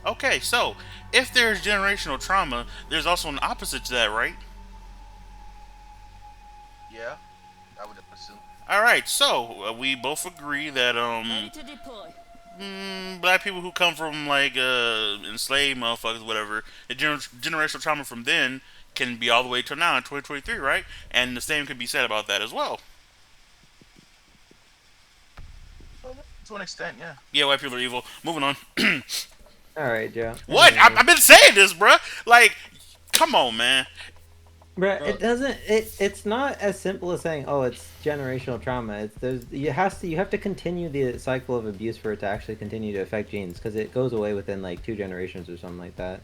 Okay, so if there's generational trauma, there's also an opposite to that, right? Yeah, I would assume. All right, so we both agree that Ready to deploy. black people who come from like enslaved motherfuckers, whatever, the generational trauma from then can be all the way to now in 2023, right? And the same could be said about that as well. Well, to an extent, yeah. Yeah, white people are evil. Moving on. All right, Joe. What? Anyways, I've been saying this, bruh. Like, come on, man. bruh, Bro, it doesn't. It's not as simple as saying, "Oh, it's generational trauma." It's you have to continue the cycle of abuse for it to actually continue to affect genes because it goes away within like 2 generations or something like that.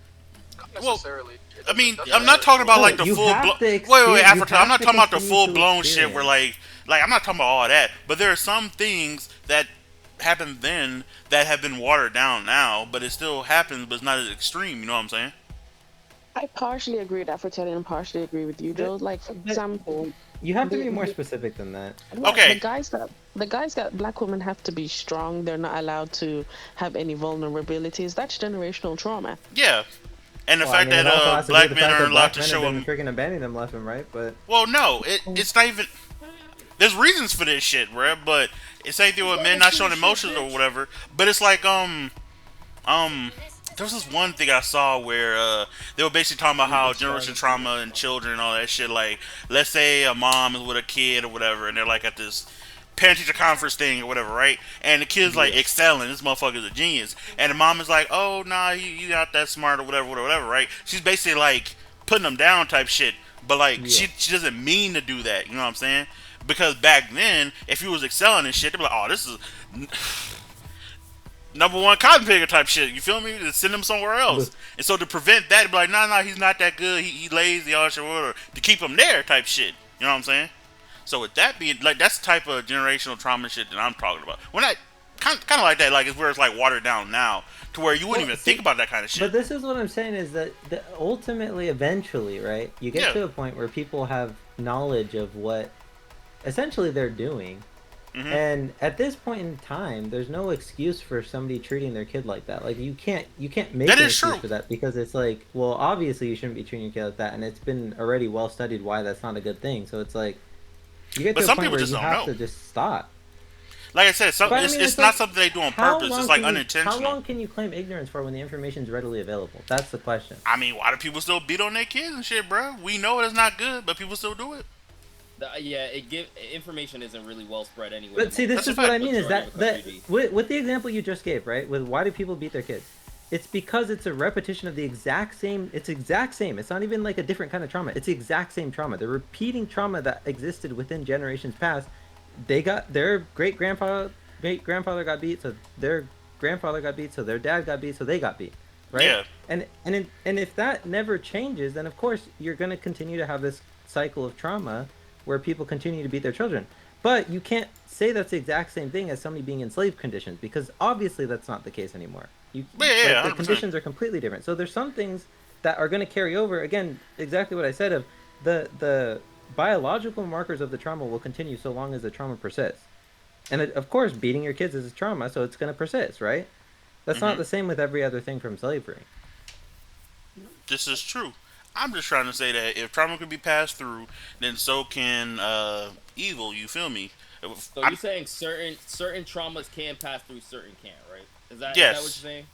Not Well, necessarily. It I doesn't. mean, Doesn't I'm not necessarily talking go about away. No, like the you full have to Wait, experience. You Africa. I'm have not to talking about the continue full to blown shit where experience. like I'm not talking about all that. But there are some things that happened then that have been watered down now, but it still happens, but it's not as extreme. You know what I'm saying? I partially agree with Aphrodite and partially agree with you, The, Joe. Like for the, example, you have to the, be more the specific than that. what Okay. the guys that black women have to be strong. They're not allowed to have any vulnerabilities. That's generational trauma. Yeah. And the Well, I fact mean, it that also has to do with black the men fact are that allowed black to men have show been them. freaking abandoning them left and right. But Well, no, it's not even. There's reasons for this shit, bruh. But it's same thing with men not showing emotions or whatever. But it's like um there was this one thing I saw where they were basically talking about how generation trauma and children and all that shit. Like, let's say a mom is with a kid or whatever, and they're like at this parent teacher conference thing or whatever, right? And the kid's like yeah, excelling. This motherfucker's a genius, and the mom is like, "Oh, nah, he not that smart or whatever, whatever, whatever." Right? She's basically like putting them down type shit. But like, yeah. she doesn't mean to do that. You know what I'm saying? Because back then, if he was excelling and shit, they'd be like, "Oh, this is number one cotton picker type shit." You feel me? To send him somewhere else. And so to prevent that, be like, nah, he's not that good. He lazy, all shit, whatever. To keep him there, type shit. You know what I'm saying? So with that being, like, that's the type of generational trauma shit that I'm talking about. When I kind of like that, like, it's where it's like watered down now, to where you wouldn't Well, even think see, about that kind of but shit. this is what I'm saying is that ultimately, eventually, right, you get Yeah. to a point where people have knowledge of what essentially they're doing. Hmm. And at this point in time, there's no excuse for somebody treating their kid like that. Like you can't That make an is excuse true. for that because it's like, well, obviously you shouldn't be treating your kid like that, and it's been already well studied why that's not a good thing. So it's like you get But to a some point people where just you don't have know. to just stop. Like I said, But I mean, it's it's not like, something they do on purpose. It's like how unintentional. long can you claim ignorance for when the information is readily available? That's the question. I mean, why do people still beat on their kids and shit, bro? We know it's not good, but people still do it. yeah, it give information isn't really well spread anyway But see, amongst this That's a is what fact. I mean is majority of that the country. with the example you just gave, right? With why do people beat their kids? It's because it's a repetition of the exact same. It's exact same. It's not even like a different kind of trauma. It's the exact same trauma. They're repeating trauma that existed within generations past. They got their great grandfather got beat, so their grandfather got beat, so their dad got beat, so they got beat, right? Yeah. And if that never changes, then of course you're going to continue to have this cycle of trauma where people continue to beat their children. But you can't say that's the exact same thing as somebody being in slave conditions because obviously that's not the case anymore. You But yeah, like yeah, the 100%. conditions are completely different. So there's some things that are going to carry over. Again, exactly what I said of the biological markers of the trauma will continue so long as the trauma persists. And of course, beating your kids is a trauma, so it's going to persist, right? That's not Hmm. the same with every other thing from slavery. This is true. I'm just trying to say that if trauma can be passed through, then so can evil. You feel me? So I'm, you're saying certain traumas can pass through, certain can't, right? Is that what you're yes. saying?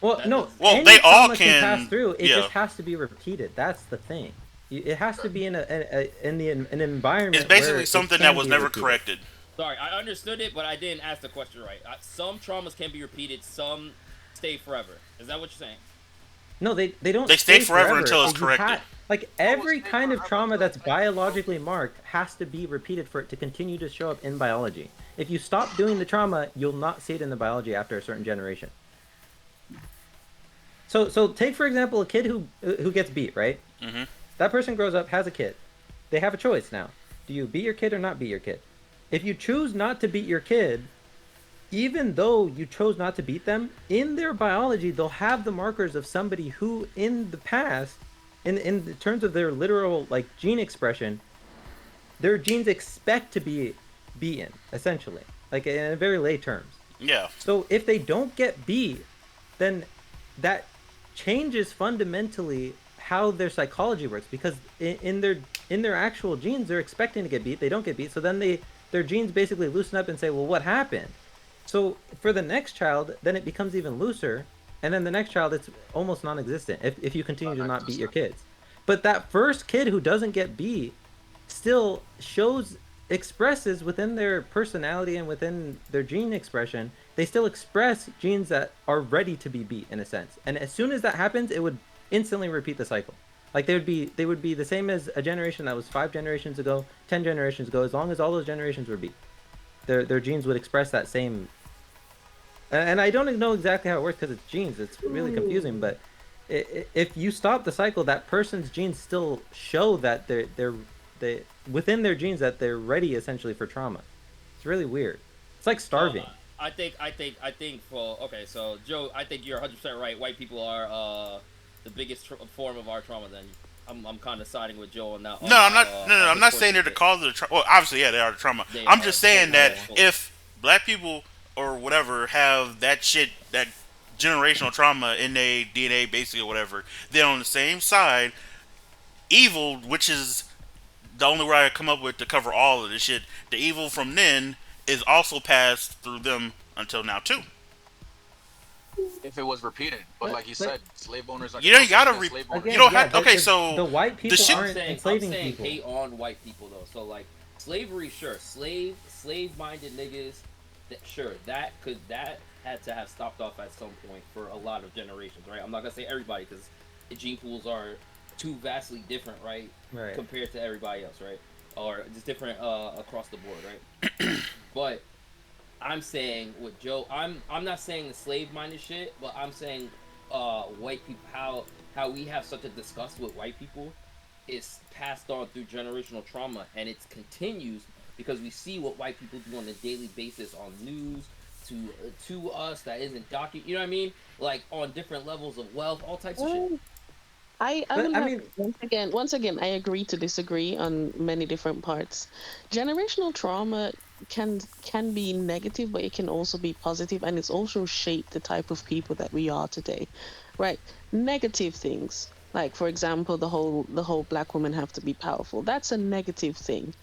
Well, That no, is Well, any they all trauma can pass can. through. It Yeah. just has to be repeated. That's the thing. It has to be in an It's environment basically where it something that can was be never repeated. corrected. sorry. I understood it, but I didn't ask the question right. Some traumas can be repeated. Some stay forever. Is that what you're saying? No, they don't They stay stay forever forever. until it's corrected. Like Oh, every stay kind of forever trauma until that's it's painful. biologically marked has to be repeated for it to continue to show up in biology. If you stop doing the trauma, you'll not see it in the biology after a certain generation. So take for example a kid who gets beat, right? Hmm. That person grows up, has a kid. They have a choice now. Do you beat your kid or not beat your kid? If you choose not to beat your kid, even though you chose not to beat them, in their biology, they'll have the markers of somebody who, in the past, in terms of their literal like gene expression, their genes expect to be beaten, essentially, like in very lay terms. Yeah. So if they don't get beat, then that changes fundamentally how their psychology works, because in their actual genes they're expecting to get beat, they don't get beat, so then their genes basically loosen up and say, well, what happened? So for the next child, then it becomes even looser, and then the next child, it's almost non-existent if you continue to not beat your kids. But that first kid who doesn't get beat still expresses within their personality and within their gene expression, they still express genes that are ready to be beat in a sense. And as soon as that happens, it would instantly repeat the cycle. Like they would be the same as a generation that was 5 generations ago, 10 generations ago. As long as all those generations were beat, their genes would express that same. And I don't know exactly how it works because it's genes. It's really confusing. But if you stop the cycle, that person's genes still show that they within their genes that they're ready essentially for trauma. It's really weird. It's like starving. I think for okay, so Joe, I think you're 100% right. White people are the biggest form of our trauma. Then I'm kind of siding with Joe on that. No, I'm not. No, I'm not saying they're the cause of the trauma. Well, obviously, yeah, they are the trauma. I'm just saying that if black people or whatever have that shit, that generational trauma in their DNA, basically, or whatever, then on the same side, evil, which is the only word I come up with to cover all of this shit, the evil from then is also passed through them until now too. If it was repeated, but like you said, slave owners are. You don't gotta Again, you don't yeah, have. Okay, the so white people shit- aren't enslaving I'm saying people. hate on white people though. So like slavery, sure, slave-minded niggas, sure, that had to have stopped off at some point for a lot of generations, right? I'm not gonna say everybody because the gene pools are too vastly different, right? Right. Compared to everybody else, right? Or just different across the board, right? But I'm saying with Joe, I'm not saying the slave-minded shit, but I'm saying white people, how we have such a disgust with white people is passed on through generational trauma, and it continues because we see what white people do on a daily basis on news to us that isn't you know what I mean, like on different levels of wealth, all types of shit. I But, will I have mean- once again I agree to disagree on many different parts. Generational trauma can be negative, but it can also be positive, and it's also shaped the type of people that we are today. Right. Negative things. Like for example, the whole black women have to be powerful. That's a negative thing.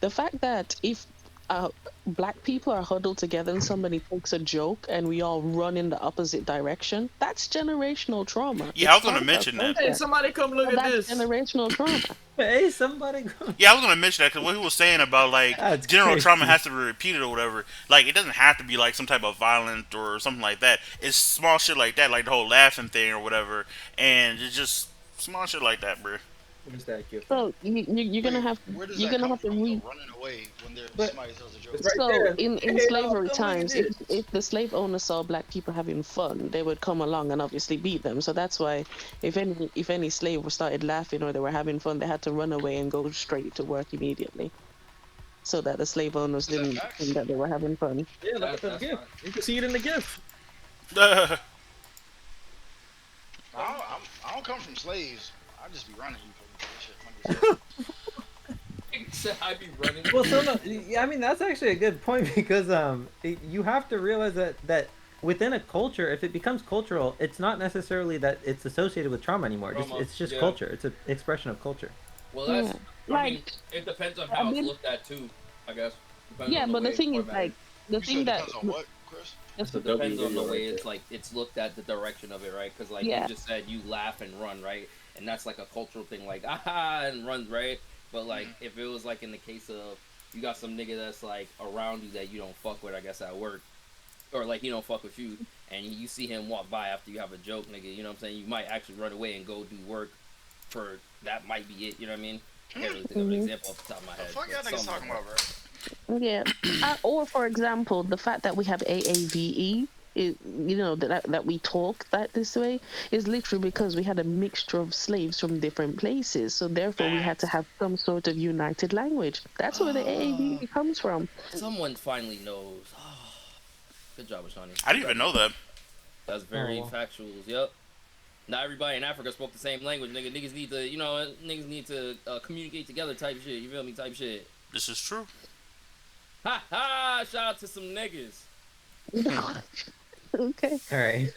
The fact that if uh, black people are huddled together and somebody takes a joke and we all run in the opposite direction, that's generational trauma. Yeah, I was It's gonna part of mention our that. Hey, culture. somebody come look at That's this. generational trauma. Hey, somebody go. Yeah, I was gonna mention that because what he was saying about like That's general crazy. trauma has to be repeated or whatever. Like it doesn't have to be like some type of violent or something like that. It's small shit like that, like the whole laughing thing or whatever, and it's just small shit like that, bro. Where's that gift? So you're gonna have Where does you're that gonna come have to from? read. Though, running away when But- somebody tells a joke. It's right So there. in Hey, slavery come look at times, this. if the slave owners saw black people having fun, they would come along and obviously beat them. So that's why if any slave started laughing or they were having fun, they had to run away and go straight to work immediately, so that the slave owners Is that didn't facts? think that they were having fun. Yeah, look at the That's gift. fine. You can see it in the gift. I don't come from slaves. I just be running you for shit. I'd be running. Well, so no, yeah, I mean that's actually a good point because you have to realize that within a culture, if it becomes cultural, it's not necessarily that it's associated with trauma anymore. Trauma, It's just yeah. culture. It's an expression of culture. Well, that's. Yeah. I mean, Like, it depends on I how it's mean- looked at too. I guess. Depends yeah, on but the way thing it's is like the You said thing it that depends on what, Chris? that's It W depends on the video way right it's like it's looked at, the direction of it, right? Because like Yeah. you just said, you laugh and run, right? And that's like a cultural thing, like aha and runs, right? But like if it was like in the case of you got some nigga that's like around you that you don't fuck with, I guess at work, or like he don't fuck with you, and you see him walk by after you have a joke, nigga, you know what I'm saying? You might actually run away and go do work for that. Might be it, you know what I mean? I can't really think of an example off the top of my The head. fuck but y'all niggas something talking like about, that. bro? Yeah, or for example, the fact that we have AAVE, that we talk that this way is literally because we had a mixture of slaves from different places. So therefore, we had to have some sort of united language. That's where the AAVE comes from. Someone finally knows. Good job, Ashani. I didn't even know that. That's very Oh. factual. Yep. Not everybody in Africa spoke the same language, nigga. Niggas need to, niggas need to communicate together type shit. You feel me? Type shit. This is true. Ha ha! Shout out to some niggas. Okay. All right.